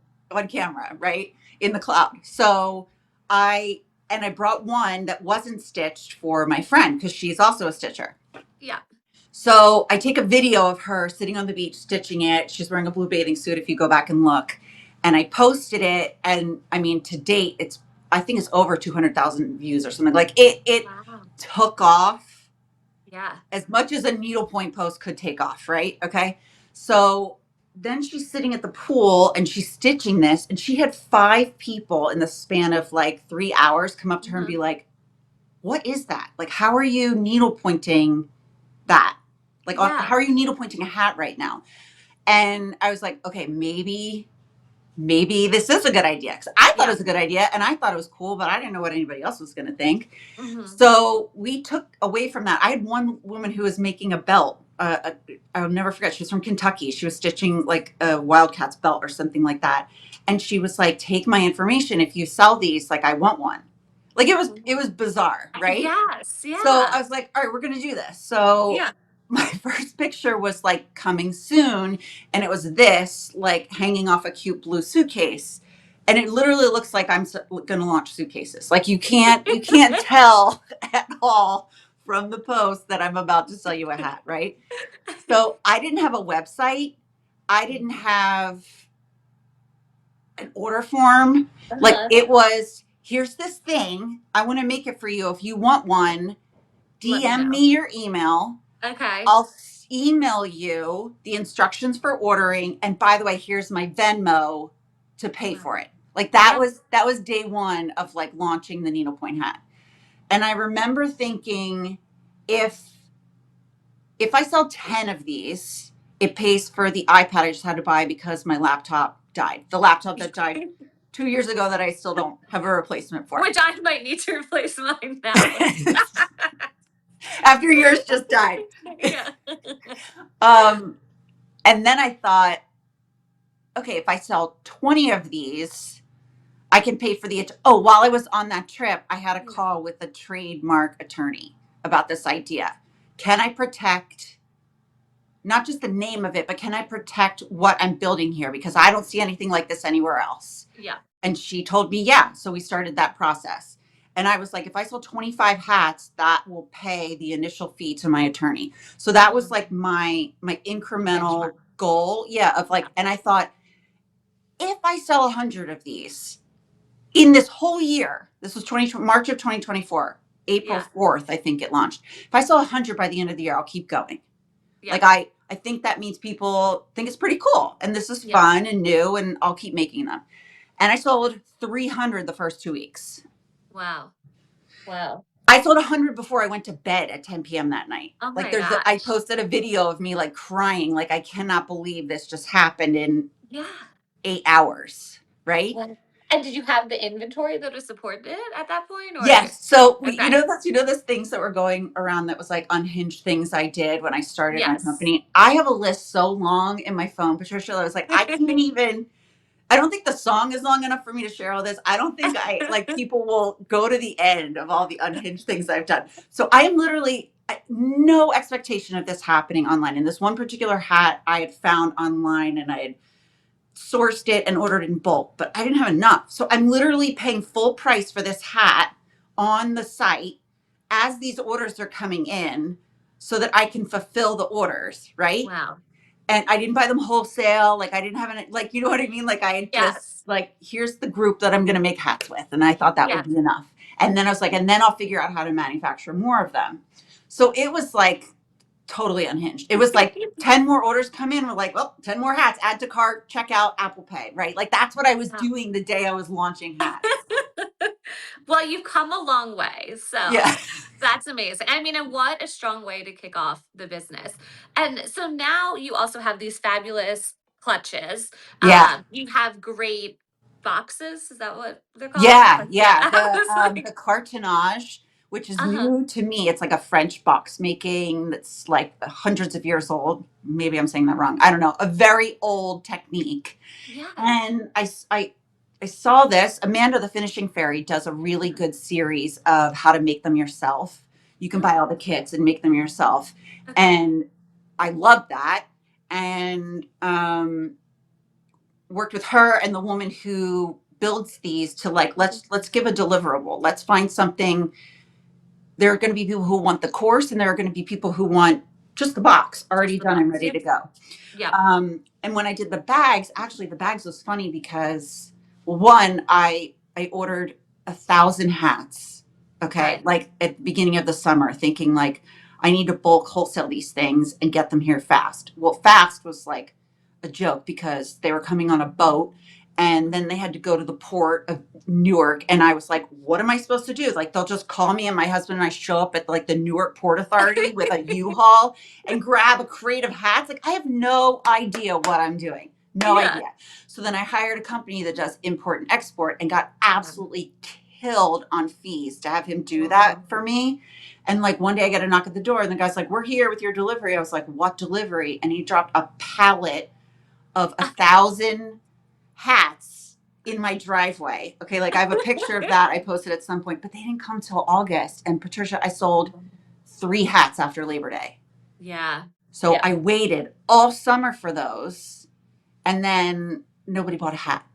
camera, right? In the cloud. So I brought one that wasn't stitched for my friend because she's also a stitcher. Yeah. So I take a video of her sitting on the beach stitching it. She's wearing a blue bathing suit if you go back and look. And I posted it. And I mean, to date, I think it's over 200,000 views or something. Like it Wow. took off. Yeah. As much as a needlepoint post could take off, right? Okay. So then she's sitting at the pool and she's stitching this. And she had 5 people in the span of like 3 hours come up to her and be like, what is that? Like, how are you needlepointing that? Like, how are you needlepointing a hat right now? And I was like, okay, maybe this is a good idea. Because I thought it was a good idea and I thought it was cool, but I didn't know what anybody else was going to think. So we took away from that. I had one woman who was making a belt. I'll never forget. She was from Kentucky. She was stitching like a Wildcats belt or something like that. And she was like, take my information. If you sell these, like I want one. Like it was bizarre, right? Yes. Yeah. So I was like, all right, we're going to do this. So my first picture was like coming soon. And it was this like hanging off a cute blue suitcase. And it literally looks like I'm going to launch suitcases. Like you can't tell at all from the post that I'm about to sell you a hat, right? So I didn't have a website. I didn't have an order form. Like it was, here's this thing. I want to make it for you. If you want one, Let me DM know. me your email. Okay. I'll email you the instructions for ordering. And by the way, here's my Venmo to pay for it. Like that was day one of like launching the needlepoint hat. And I remember thinking, if I sell 10 of these, it pays for the iPad I just had to buy because my laptop died. The laptop that died 2 years ago that I still don't have a replacement for. Which I might need to replace mine now. After yours just died. Yeah. And then I thought, okay, if I sell 20 of these, I can pay for the, while I was on that trip, I had a call with a trademark attorney about this idea. Can I protect not just the name of it, but can I protect what I'm building here? Because I don't see anything like this anywhere else. Yeah. And she told me, yeah. So we started that process. And I was like, if I sold 25 hats, that will pay the initial fee to my attorney. So that was like my incremental goal. Yeah. Of like, and I thought, if I sell 100 of these in this whole year, this was March of 2024, April 4th, I think it launched. If I sell 100 by the end of the year, I'll keep going. Yeah. Like I think that means people think it's pretty cool and this is fun and new and I'll keep making them. And I sold 300 the first 2 weeks. Wow. I sold 100 before I went to bed at 10 p.m. that night. Oh like my gosh. I posted a video of me like crying, like I cannot believe this just happened in 8 hours, right? Well, and did you have the inventory that was supported at that point? Or? Yes. So Okay. those things that were going around that was like unhinged things I did when I started my company. I have a list so long in my phone, Patricia, I was like, I can't even. I don't think the song is long enough for me to share all this. I don't think people will go to the end of all the unhinged things I've done. So I am literally no expectation of this happening online. And this one particular hat I had found online and I had sourced it and ordered in bulk, but I didn't have enough. So I'm literally paying full price for this hat on the site as these orders are coming in so that I can fulfill the orders, right? Wow. And I didn't buy them wholesale. Like I didn't have any, like, you know what I mean? Like I just like, here's the group that I'm going to make hats with. And I thought that would be enough. And then I was like, and then I'll figure out how to manufacture more of them. So it was like totally unhinged. It was like 10 more orders come in. We're like, well, 10 more hats, add to cart, check out, Apple Pay, right? Like that's what I was doing the day I was launching hats. Well, you've come a long way. So that's amazing. I mean, and what a strong way to kick off the business. And so now you also have these fabulous clutches. You have great boxes. Is that what they're called? The cartonnage, which is new to me. It's like a French box making that's like hundreds of years old. Maybe I'm saying that wrong. I don't know. A very old technique. Yeah. And I saw this. Amanda, the Finishing Fairy, does a really good series of how to make them yourself. You can buy all the kits and make them yourself. And I love that. And worked with her and the woman who builds these to like, let's give a deliverable. Let's find something. There are going to be people who want the course and there are going to be people who want just the box already done and ready to go. Yeah. And when I did the bags, actually the bags was funny because one, I ordered 1,000 hats. Okay. Like at the beginning of the summer, thinking like, I need to bulk wholesale these things and get them here fast. Well, fast was like a joke because they were coming on a boat and then they had to go to the port of Newark. And I was like, what am I supposed to do? Like, they'll just call me and my husband and I show up at like the Newark Port Authority with a U-Haul and grab a crate of hats. Like, I have no idea what I'm doing. No idea. So then I hired a company that does import and export and got absolutely killed on fees to have him do that for me. And like one day I get a knock at the door and the guy's like, we're here with your delivery. I was like, what delivery? And he dropped a pallet of 1,000 hats in my driveway. Okay. Like I have a picture of that I posted at some point, but they didn't come till August. And Patricia, I sold 3 hats after Labor Day. Yeah. So I waited all summer for those and then nobody bought a hat.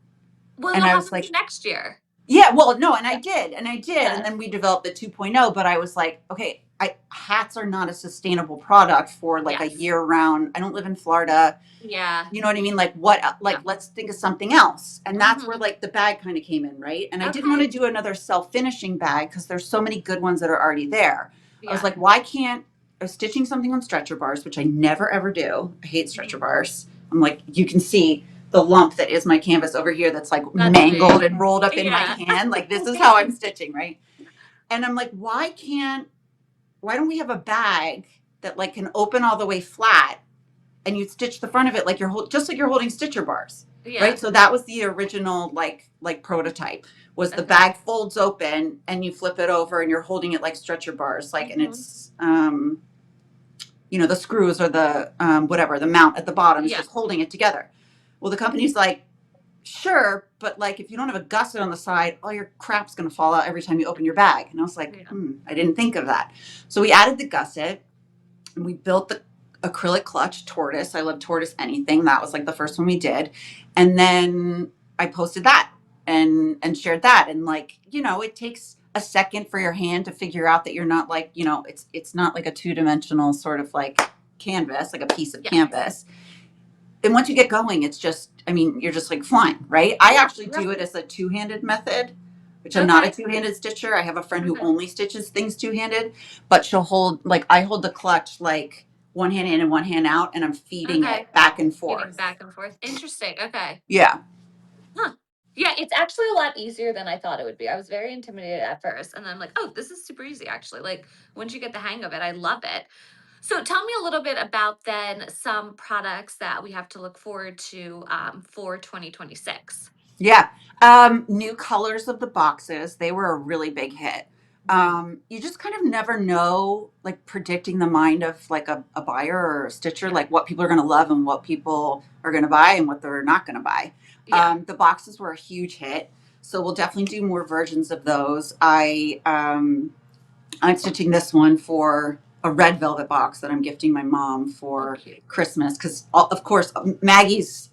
Well, And you'll I have was them do like, next year. yeah, well, no, and I Yeah. did, and I did, and Yeah. then we developed the 2.0. But I was like, okay, hats are not a sustainable product for like a Yes. year round. I don't live in Florida. Yeah. You know what I mean? Like what? Like Yeah. let's think of something else. And that's where Mhm. like the bag kind of came in, right? And I didn't want Okay. to do another self finishing bag because there's so many good ones that are already there. I was Yeah. like, why can't I was stitching something on stretcher bars, which I never ever do. I hate stretcher Mhm. bars. I'm like, you can see the lump that is my canvas over here that's like That's me. mangled and rolled up in my Yeah. hand. Like this is how I'm stitching, right? And I'm like, why don't we have a bag that like can open all the way flat and you stitch the front of it like just like you're holding stitcher bars, Yeah. right? So that was the original like prototype was the Okay. bag folds open and you flip it over and you're holding it like stretcher bars, like, and Mhm. it's the screws or the whatever the mount at the bottom is Yeah. just holding it together. Well, the company's like, sure, but like if you don't have a gusset on the side, all your crap's going to fall out every time you open your bag. And I was like, Yeah. I didn't think of that. So we added the gusset and we built the acrylic clutch tortoise. I love tortoise anything. That was like the first one we did. And then I posted that and shared that. And like, it takes a second for your hand to figure out that you're not like, it's not like a two-dimensional sort of like canvas, like a piece of Yes. canvas. And once you get going, it's just, I mean, you're just like flying, right? I Yeah. actually Yeah. do it as a two-handed method, which I'm not a Okay. two-handed stitcher. I have a friend who Okay. only stitches things two-handed, but she'll hold, like, I hold the clutch like one hand in and one hand out, and I'm feeding Okay. it back and Feeding forth. back and forth. Interesting. Okay. Yeah. Huh. Yeah, it's actually a lot easier than I thought it would be. I was very intimidated at first, and then I'm like, oh, this is super easy actually. Like once you get the hang of it, I love it. So tell me a little bit about then some products that we have to look forward to for 2026. Yeah. New colors of the boxes, they were a really big hit. Mhm. You just kind of never know, like predicting the mind of like a buyer or a stitcher, Yeah. like what people are going to love and what people are going to buy and what they're not going to buy. Yeah. The boxes were a huge hit. So we'll definitely do more versions of those. I'm stitching this one for a red velvet box that I'm gifting my mom Oh, for cute. Christmas because, of course, Maggie's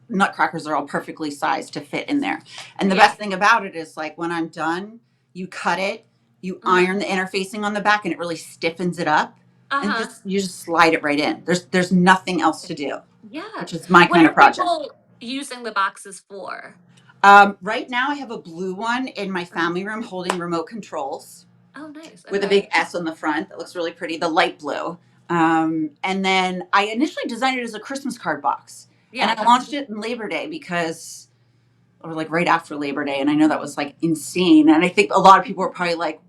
nutcrackers are all perfectly sized to fit in there. And the Yeah. best thing about it is like when I'm done, you cut it, you Uh-huh. iron the interfacing on the back and it really stiffens it up and Uh-huh. just you just slide it right in. There's nothing else to do, Yeah. which is my What kind of are project. people using the boxes for? Right now I have a blue one in my Uh-huh. family room holding remote controls Oh, nice. with a Okay. big S on the front. That looks really pretty, the light blue. And then I initially designed it as a Christmas card box. And Yeah. I launched it in Labor Day because or like right after Labor Day. And I know that was like insane. And I think a lot of people were probably like,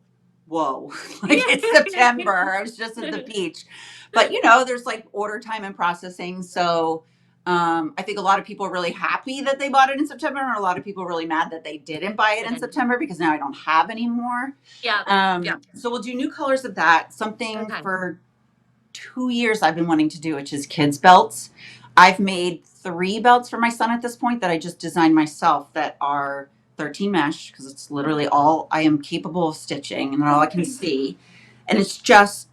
whoa, like it's Yeah. September. I was just at the beach. But there's like order time and processing. So I think a lot of people are really happy that they bought it in September, and a lot of people are really mad that they didn't buy it in Didn't. September because now I don't have any more. Yeah. Yeah. So we'll do new colors of that. Something Okay. for 2 years I've been wanting to do, which is kids' belts. I've made 3 belts for my son at this point that I just designed myself that are 13 mesh because it's literally all I am capable of stitching and all I can see. And it's just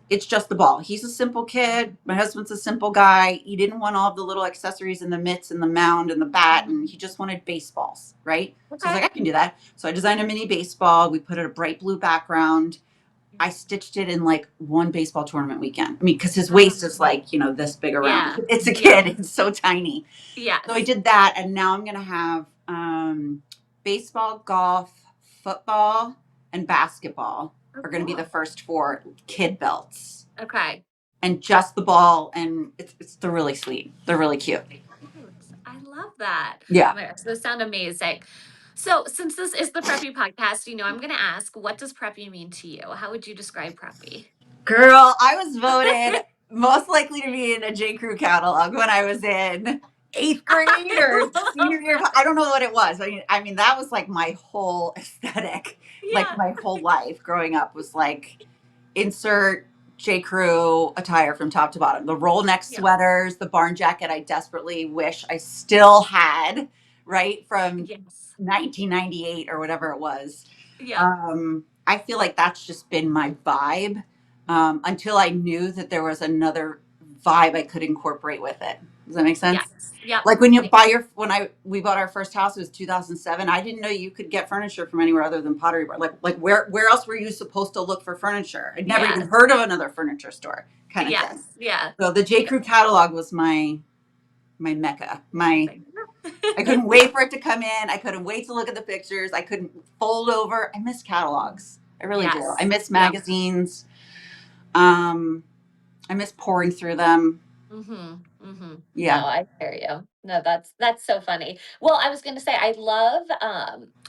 the ball. He's a simple kid. My husband's a simple guy. He didn't want all the little accessories and the mitts and the mound and the bat, and he just wanted baseballs, right? So I was Okay. like, I can do that. So I designed a mini baseball. We put it a bright blue background. I stitched it in like one baseball tournament weekend. I mean, because his Uh-huh. waist is like, this big around. Yeah. It's a Yeah. kid, it's so tiny. So I Yes. did that. And now I'm going to have baseball, golf, football, and basketball Oh, are going to be the cool. first 4 kid belts. Okay. And just the ball. And they're really sweet. They're really cute. Cute. I love that. Yeah. Oh my gosh, those sound amazing. So, since this is the Preppy podcast, I'm going to ask, what does Preppy mean to you? How would you describe Preppy? Girl, I was voted most likely to be in a J. Crew catalog when I was in 8th grade I or love senior year. that. I don't know what it was. I mean, that was like my whole aesthetic. Like Yeah. my whole life growing up was like insert J. Crew attire from top to bottom. The roll neck Yeah. sweaters, the barn jacket I desperately wish I still had, right? From Yes. 1998 or whatever it was. Yeah. I feel like that's just been my vibe until I knew that there was another vibe I could incorporate with it. Does that make sense? Yes. Yep. Like when you buy we bought our first house, it was 2007. I didn't know you could get furniture from anywhere other than Pottery Barn. Like where else were you supposed to look for furniture? I'd never even Yes. heard of another furniture store kind of thing. Yes. Yeah. So the J. Crew catalog was my mecca. Like, I couldn't wait for it to come in. I couldn't wait to look at the pictures. I couldn't fold over. I miss catalogs. I really do. I yes. miss Yep. magazines. I miss pouring through them. Mm-hmm. Mm-hmm. Yeah. No, I hear you. No, that's so funny. Well, I was going to say, I love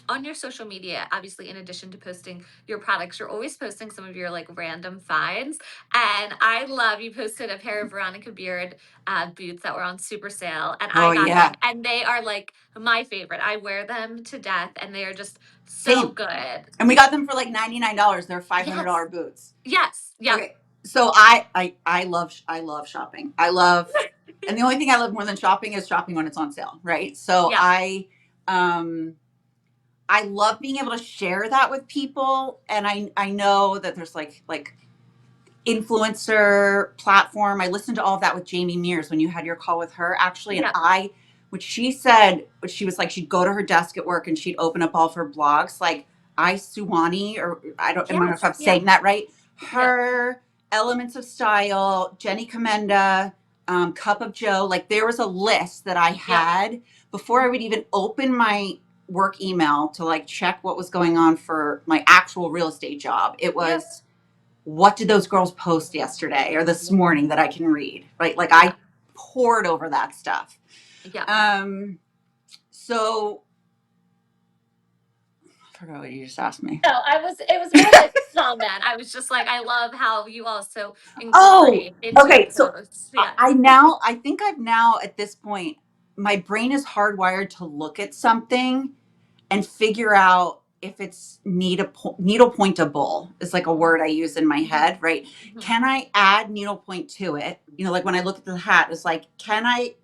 on your social media, obviously, in addition to posting your products, you're always posting some of your like random finds. And I love you posted a pair of Veronica Beard boots that were on super sale, and I Oh got yeah. them, and they are like my favorite. I wear them to death, and they are just so Same. good. And we got them for like $99. They're Yes. $500 boots. Yes. Yep. Okay. So I love shopping. And the only thing I love more than shopping is shopping when it's on sale, right? So Yeah. um I love being able to share that with people, and I know that there's like influencer platform. I listened to all of that with Jamie Mears when you had your call with her, actually. And Yep. what she said, what she was like, she'd go to her desk at work and she'd open up all of her blogs, like I Suwani, or I don't know if Yes. I'm Yeah. saying that right. Yeah. Her, Elements of Style, Jenny Commenda, Cup of Joe. Like there was a list that I Yep. had before I would even open my work email to like check what was going on for my actual real estate job. It Yep. was, what did those girls post yesterday or this morning that I can read, right? Like Yeah. I poured over that stuff. Yeah. So I forgot what you just asked me. No, it was more like a comment. I was just like, I love how you also Oh, incorporate into your okay. So posts. Yeah. I think I've now at this point, my brain is hardwired to look at something and figure out if it's needlepointable is like a word I use in my head, right? Mhm. Can I add needlepoint to it? You know, like when I look at the hat, it's like, can I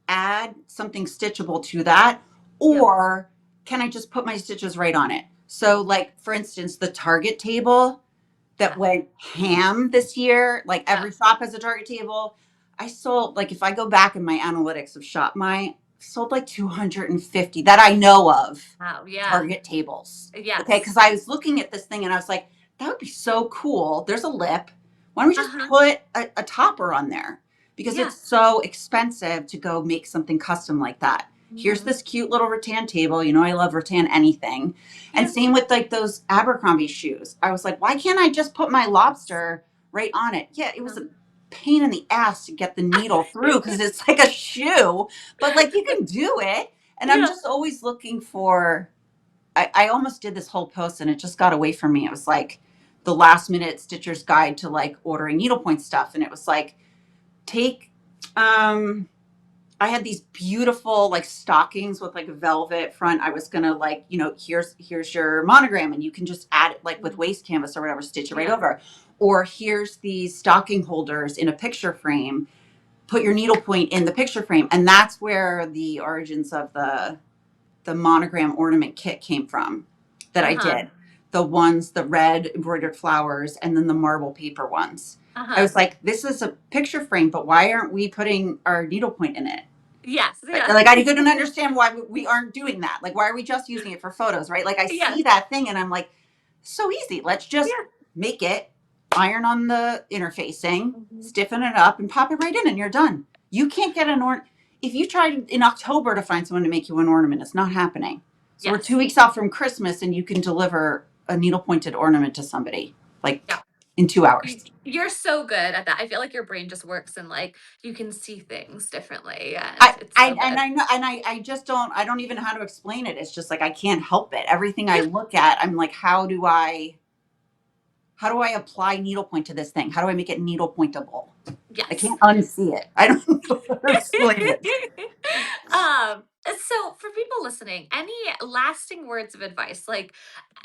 add something stitchable to that? Yep. Or can I just put my stitches right on it? So like, for instance, the Target table that Yeah. went ham this year, like Yeah. every shop has a Target table. I sold, like, if I go back in my analytics of shop, my sold like 250 that I know of Wow. Yeah. Target tables. Okay. Yes. Cause I was looking at this thing and I was like, that would be so cool. There's a lip. Why don't we just Uh-huh. put a topper on there? Because Yeah. it's so expensive to go make something custom like that. Here's Mhm. this cute little rattan table. You know, I love rattan anything. And Yeah. same with like those Abercrombie shoes. I was like, why can't I just put my lobster right on it? Yeah, it was a pain in the ass to get the needle through because it's like a shoe, but like you can do it. And I'm Yeah. just always looking for, I almost did this whole post and it just got away from me. It was like the last minute stitcher's guide to like ordering needlepoint stuff. And it was like, take, I had these beautiful like stockings with like a velvet front. I was gonna like, you know, here's your monogram and you can just add it like with waist canvas or whatever, stitch it right Yeah. over. Or here's these stocking holders in a picture frame. Put your needlepoint in the picture frame. And that's where the origins of the monogram ornament kit came from that I Uh-huh. did. The red embroidered flowers and then the marble paper ones. I Uh-huh. was like, this is a picture frame, but why aren't we putting our needlepoint in it? Yes. Yeah. Like I couldn't understand why we aren't doing that. Like, why are we just using it for photos, right? Like I Yes. see that thing and I'm like, so easy. Let's just Yeah. make it, iron on the interfacing, Mhm. stiffen it up and pop it right in and you're done. You can't get if you tried in October to find someone to make you an ornament, it's not happening. So we're Yes. 2 weeks out from Christmas and you can deliver a needle pointed ornament to somebody like Yeah. in 2 hours. You're so good at that. I feel like your brain just works and like you can see things differently, and I, it's I so and good. I know and I just I don't even know how to explain it. It's just like I can't help it. Everything I Yeah. look at, I'm like, how do I apply needlepoint to this thing? How do I make it needle pointable? I Yes. can't unsee it. I don't know how to explain it. So for people listening, any lasting words of advice, like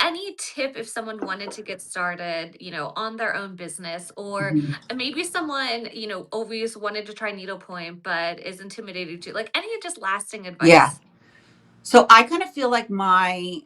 any tip if someone wanted to get started, on their own business, or Mhm. maybe someone, always wanted to try needlepoint but is intimidated to, like any just lasting Yeah. advice? So I kind of feel like my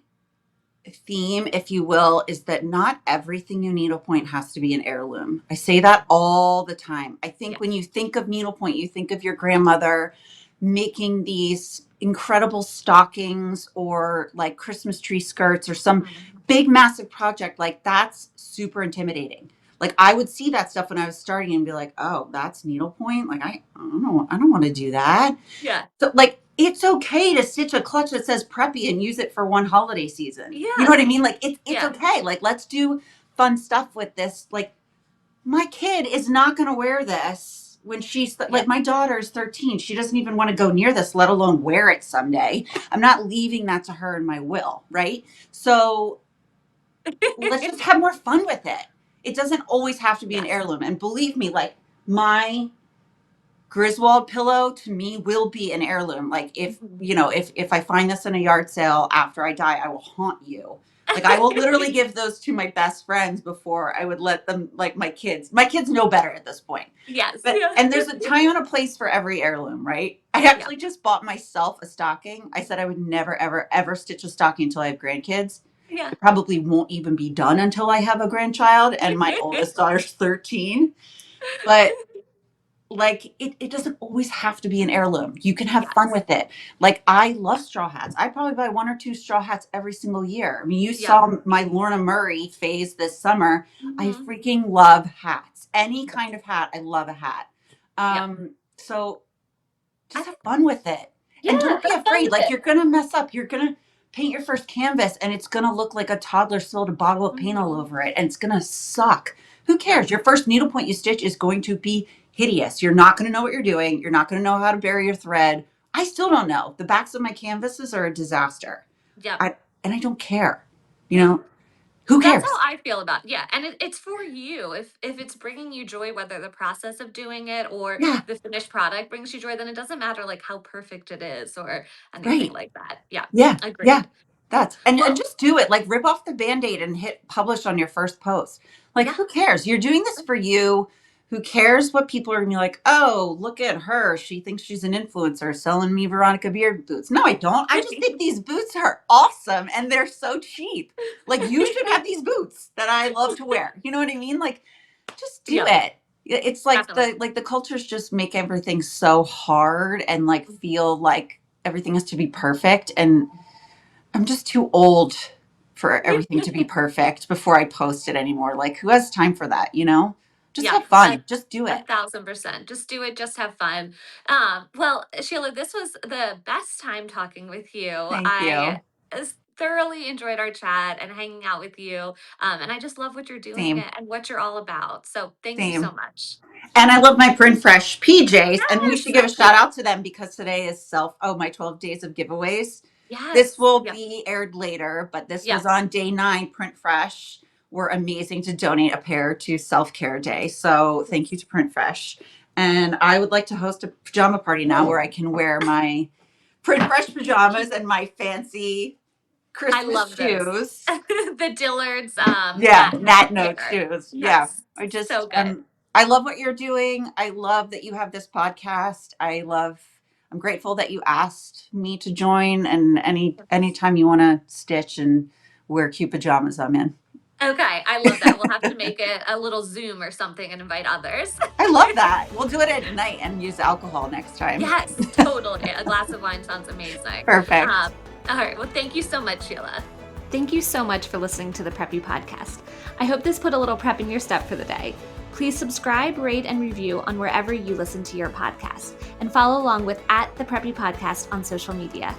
theme, if you will, is that not everything you needlepoint has to be an heirloom. I say that all the time. I think when you think of needlepoint, you think of your grandmother making these incredible stockings or like Christmas tree skirts or some big massive project. Like that's super intimidating. Like I would see that stuff when I was starting and be like, oh, that's needlepoint. Like I don't want to do that. Yeah. So like it's okay to stitch a clutch that says Preppy and use it for one holiday season. Yeah. You know what I mean? Like it's Yeah. okay. Like let's do fun stuff with this. Like my kid is not going to wear this when she's like my daughter's 13. She doesn't even want to go near this, let alone wear it someday. I'm not leaving that to her in my will, right? So let's just have more fun with it. It doesn't always have to be an heirloom. And believe me, like my Griswold pillow to me will be an heirloom. Like if, you know, if I find this in a yard sale after I die, I will haunt you. Like I will literally give those to my best friends before I would let them, like my kids know better at this point. Yes. But, and there's a time and a place for every heirloom, right? I actually just bought myself a stocking. I said I would never, ever, ever stitch a stocking until I have grandkids. Yeah. It probably won't even be done until I have a grandchild and my oldest daughter's 13. But like it doesn't always have to be an heirloom. You can have fun with it. Like I love straw hats. I probably buy 1 or 2 straw hats every single year. I mean, you saw my Lorna Murray phase this summer. I freaking love hats. Any kind of hat. I love a hat. So just have fun with it. And don't be afraid. Like you're going to mess up. You're going to paint your first canvas and it's going to look like a toddler spilled a bottle of paint all over it. And it's going to suck. Who cares? Your first needlepoint you stitch is going to be hideous. You're not going to know what you're doing. You're not going to know how to bury your thread. I still don't know. The backs of my canvases are a disaster. Yeah. And I don't care. You know, who cares? That's how I feel about it. Yeah. And it's for you. If it's bringing you joy, whether the process of doing it or the finished product brings you joy, then it doesn't matter like how perfect it is or anything like that. Yeah. Yeah. Agreed. Yeah. That's and just do it. Like rip off the Band-Aid and hit publish on your first post. Like who cares? You're doing this for you. Who cares what people are gonna be like, oh, look at her. She thinks she's an influencer selling me Veronica Beard boots. No, I don't. I just think these boots are awesome and they're so cheap. Like you should have these boots that I love to wear. You know what I mean? Like just do it. It's like the cultures just make everything so hard and like feel like everything has to be perfect. And I'm just too old for everything to be perfect before I post it anymore. Like who has time for that, you know? Just have fun. Just do it. 1,000%. Just do it. Just have fun. Well, Sheila, this was the best time talking with you. Thank you. Thoroughly enjoyed our chat and hanging out with you. And I just love what you're doing and what you're all about. So thank you so much. And I love my Print Fresh PJs. And we should give a shout out to them because today is my 12 days of giveaways. Yes. This will be aired later, but this was on day 9. Print Fresh were amazing to donate a pair to Self-Care Day. So thank you to Print Fresh. And I would like to host a pajama party now where I can wear my Print Fresh pajamas and my fancy Christmas shoes. The Dillard's Nat Note shoes. Yes. I just so good. I love what you're doing. I love that you have this podcast. I'm grateful that you asked me to join, and anytime you want to stitch and wear cute pajamas, I'm in. Okay, I love that. We'll have to make it a little Zoom or something and invite others. I love that. We'll do it at night and use alcohol next time. Yes, totally. A glass of wine sounds amazing. Perfect. All right. Well, thank you so much, Sheila. Thank you so much for listening to the Preppy Podcast. I hope this put a little prep in your step for the day. Please subscribe, rate, and review on wherever you listen to your podcast, and follow along with @thePreppy Podcast on social media.